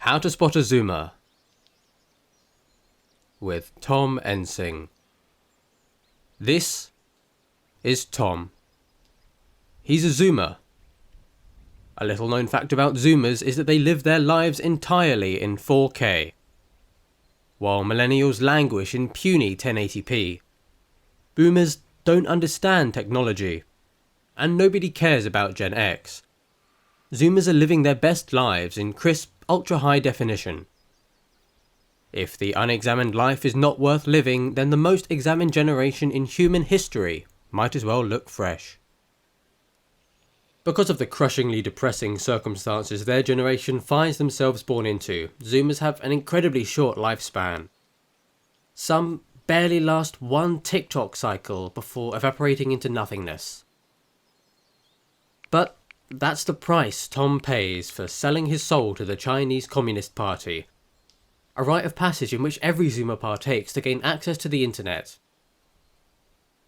How to Spot a Zoomer with Tom Ensing. This is Tom. He's a Zoomer. A little known fact about Zoomers is that they live their lives entirely in 4K, while millennials languish in puny 1080p. Boomers don't understand technology, and nobody cares about Gen X. Zoomers are living their best lives in crisp, ultra-high definition. If the unexamined life is not worth living, then the most examined generation in human history might as well look fresh. Because of the crushingly depressing circumstances their generation finds themselves born into, Zoomers have an incredibly short lifespan. Some barely last one TikTok cycle before evaporating into nothingness. But that's the price Tom pays for selling his soul to the Chinese Communist Party. A rite of passage in which every Zoomer partakes to gain access to the internet,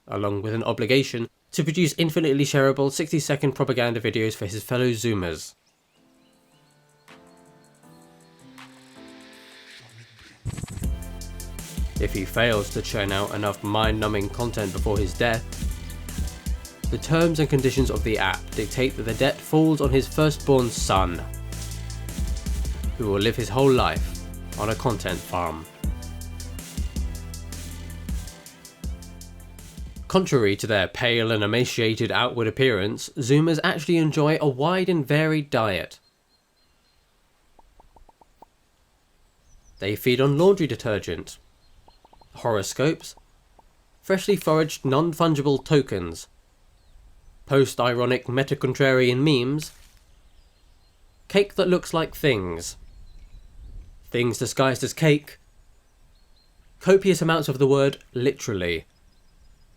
along with an obligation to produce infinitely shareable 60-second propaganda videos for his fellow Zoomers. If he fails to churn out enough mind-numbing content before his death, the terms and conditions of the app dictate that the debt falls on his firstborn son, who will live his whole life on a content farm. Contrary to their pale and emaciated outward appearance, Zoomers actually enjoy a wide and varied diet. They feed on laundry detergent, horoscopes, freshly foraged non-fungible tokens, post-ironic meta-contrarian memes, cake that looks like things disguised as cake, copious amounts of the word literally,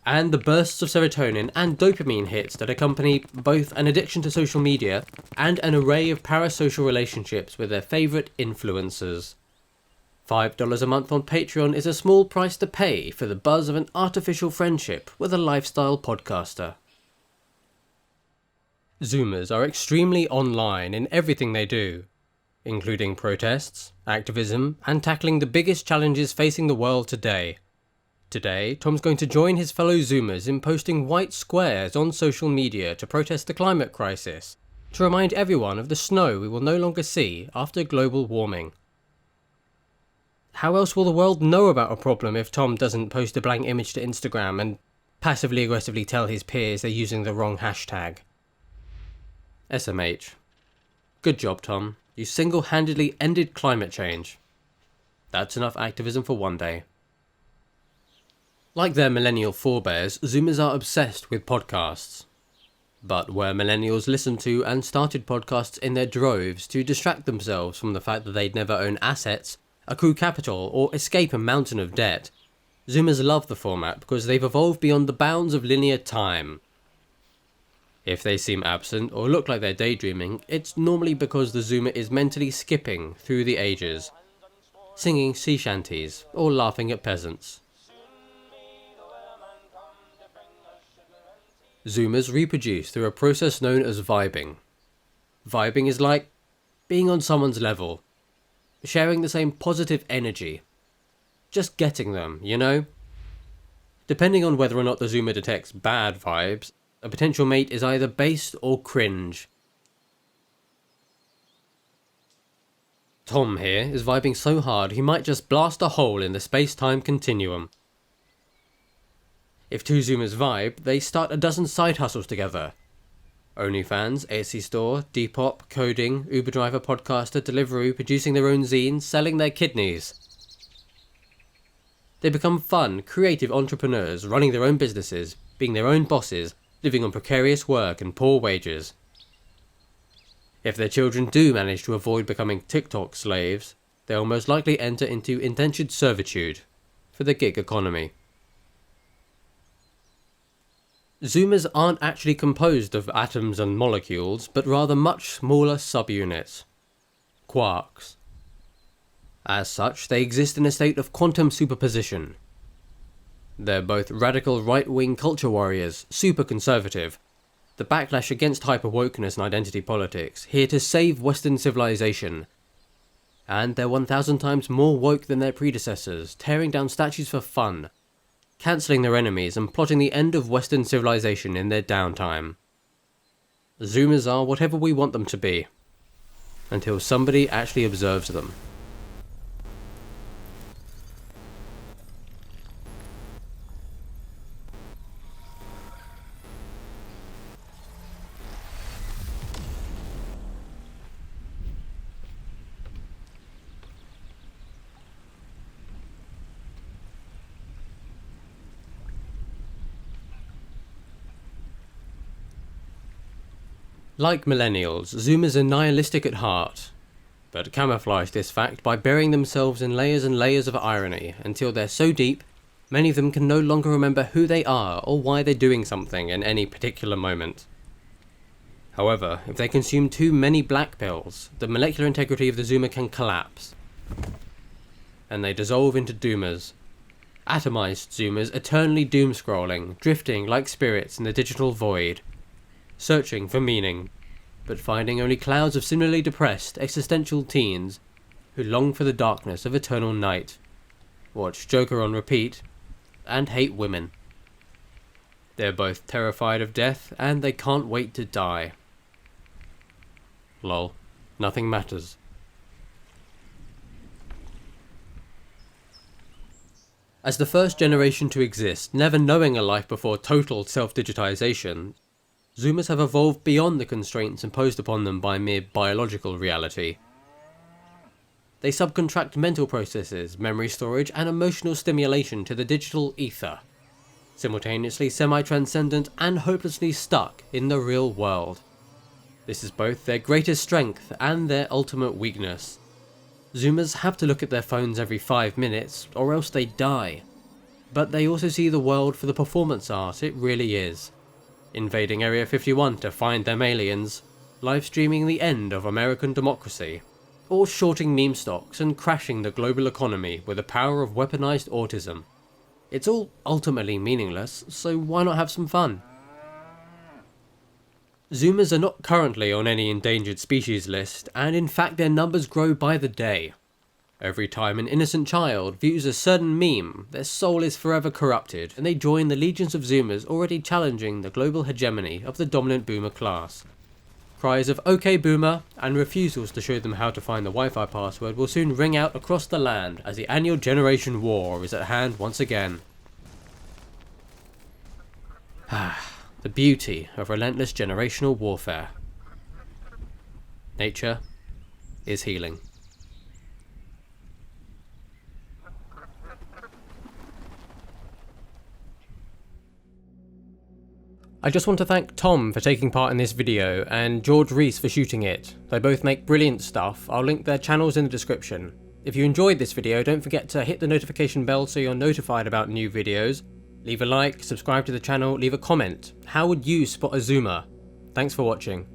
and the bursts of serotonin and dopamine hits that accompany both an addiction to social media and an array of parasocial relationships with their favourite influencers. $5 a month on Patreon is a small price to pay for the buzz of an artificial friendship with a lifestyle podcaster. Zoomers are extremely online in everything they do, including protests, activism, and tackling the biggest challenges facing the world today. Today, Tom's going to join his fellow Zoomers in posting white squares on social media to protest the climate crisis, to remind everyone of the snow we will no longer see after global warming. How else will the world know about a problem if Tom doesn't post a blank image to Instagram and passively aggressively tell his peers they're using the wrong hashtag? SMH. Good job, Tom. You single-handedly ended climate change. That's enough activism for one day. Like their millennial forebears, Zoomers are obsessed with podcasts. But where millennials listened to and started podcasts in their droves to distract themselves from the fact that they'd never own assets, accrue capital, or escape a mountain of debt, Zoomers love the format because they've evolved beyond the bounds of linear time. If they seem absent or look like they're daydreaming, it's normally because the Zoomer is mentally skipping through the ages, singing sea shanties or laughing at peasants. Zoomers reproduce through a process known as vibing. Vibing is like being on someone's level, sharing the same positive energy, just getting them, you know? Depending on whether or not the Zoomer detects bad vibes, a potential mate is either based or cringe. Tom here is vibing so hard he might just blast a hole in the space-time continuum. If two Zoomers vibe, they start a dozen side hustles together. OnlyFans, Etsy store, Depop, coding, Uber driver, podcaster, Deliveroo, producing their own zines, selling their kidneys. They become fun, creative entrepreneurs, running their own businesses, being their own bosses, living on precarious work and poor wages. If their children do manage to avoid becoming TikTok slaves, they'll most likely enter into indentured servitude for the gig economy. Zoomers aren't actually composed of atoms and molecules, but rather much smaller subunits, quarks. As such, they exist in a state of quantum superposition. They're both radical right-wing culture warriors, super conservative, the backlash against hyper-wokeness and identity politics, here to save Western civilization, And they're 1,000 times more woke than their predecessors, tearing down statues for fun, cancelling their enemies and plotting the end of Western civilization in their downtime. Zoomers are whatever we want them to be, until somebody actually observes them. Like millennials, Zoomers are nihilistic at heart, but camouflage this fact by burying themselves in layers and layers of irony until they're so deep, many of them can no longer remember who they are or why they're doing something in any particular moment. However, if they consume too many black pills, the molecular integrity of the Zoomer can collapse, and they dissolve into Doomers. Atomized Zoomers eternally doom-scrolling, drifting like spirits in the digital void, searching for meaning, but finding only clouds of similarly depressed, existential teens who long for the darkness of eternal night, watch Joker on repeat, and hate women. They're both terrified of death, and they can't wait to die. Lol. Nothing matters. As the first generation to exist, never knowing a life before total self-digitization, Zoomers have evolved beyond the constraints imposed upon them by mere biological reality. They subcontract mental processes, memory storage, and emotional stimulation to the digital ether, simultaneously semi-transcendent and hopelessly stuck in the real world. This is both their greatest strength and their ultimate weakness. Zoomers have to look at their phones every 5 minutes, or else they die. But they also see the world for the performance art it really is. Invading Area 51 to find them aliens, live streaming the end of American democracy, or shorting meme stocks and crashing the global economy with the power of weaponized autism. It's all ultimately meaningless, so why not have some fun? Zoomers are not currently on any endangered species list, and in fact their numbers grow by the day. Every time an innocent child views a certain meme, their soul is forever corrupted, and they join the legions of Zoomers already challenging the global hegemony of the dominant boomer class. Cries of "OK Boomer" and refusals to show them how to find the Wi-Fi password will soon ring out across the land as the annual generation war is at hand once again. The beauty of relentless generational warfare. Nature is healing. I just want to thank Tom for taking part in this video and George Reese for shooting it. They both make brilliant stuff. I'll link their channels in the description. If you enjoyed this video, don't forget to hit the notification bell so you're notified about new videos. Leave a like, subscribe to the channel, leave a comment. How would you spot a Zoomer? Thanks for watching.